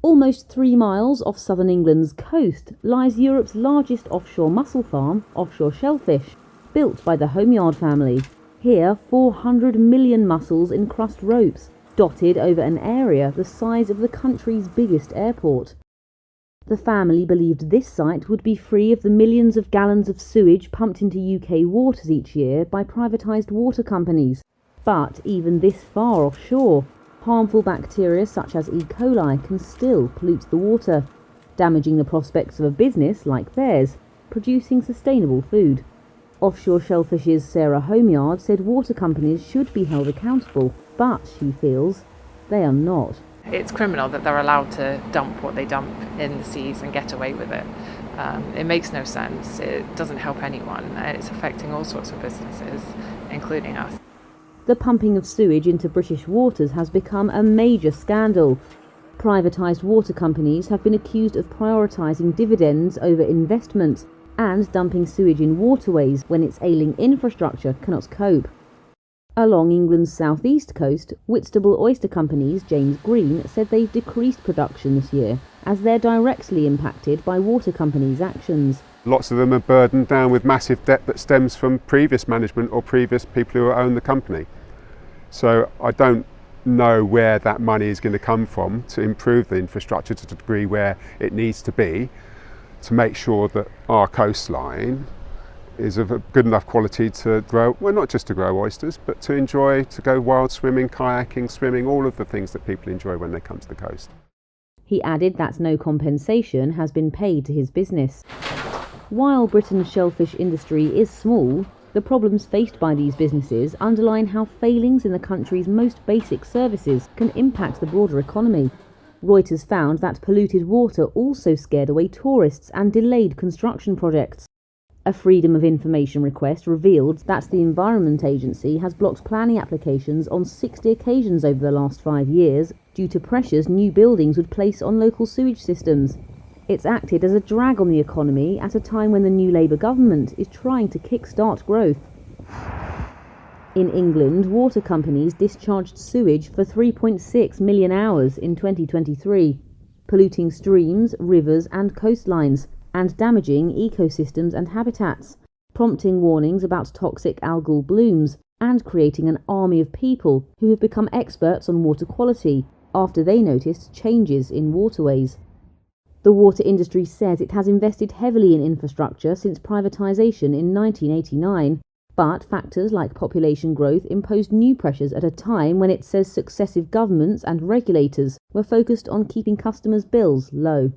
Almost 3 miles off southern England's coast lies Europe's largest offshore mussel farm, Offshore Shellfish, built by the Homeyard family. Here, 400 million mussels encrust ropes, dotted over an area the size of the country's biggest airport. The family believed this site would be free of the millions of gallons of sewage pumped into UK waters each year by privatized water companies. But even this far offshore, harmful bacteria such as E. coli can still pollute the water, damaging the prospects of a business like theirs, producing sustainable food. Offshore Shellfish's Sarah Homeyard said water companies should be held accountable, but she feels they are not. It's criminal that they're allowed to dump what they dump in the seas and get away with it. It makes no sense. It doesn't help anyone. It's affecting all sorts of businesses, including us. The pumping of sewage into British waters has become a major scandal. Privatised water companies have been accused of prioritising dividends over investment and dumping sewage in waterways when its ailing infrastructure cannot cope. Along England's southeast coast, Whitstable oyster company's James Green said they've decreased production this year as they're directly impacted by water companies' actions. Lots of them are burdened down with massive debt that stems from previous management or previous people who own the company. So I don't know where that money is going to come from to improve the infrastructure to the degree where it needs to be to make sure that our coastline is of a good enough quality to grow, well, not just to grow oysters, but to enjoy, to go wild swimming, kayaking, swimming, all of the things that people enjoy when they come to the coast. He added that no compensation has been paid to his business. While Britain's shellfish industry is small, the problems faced by these businesses underline how failings in the country's most basic services can impact the broader economy. Reuters found that polluted water also scared away tourists and delayed construction projects. A Freedom of Information request revealed that the Environment Agency has blocked planning applications on 60 occasions over the last 5 years due to pressures new buildings would place on local sewage systems. It's acted as a drag on the economy at a time when the new Labour government is trying to kick-start growth. In England, water companies discharged sewage for 3.6 million hours in 2023, polluting streams, rivers and coastlines, and damaging ecosystems and habitats, prompting warnings about toxic algal blooms, and creating an army of people who have become experts on water quality after they noticed changes in waterways. The water industry says it has invested heavily in infrastructure since privatisation in 1989, but factors like population growth imposed new pressures at a time when it says successive governments and regulators were focused on keeping customers' bills low.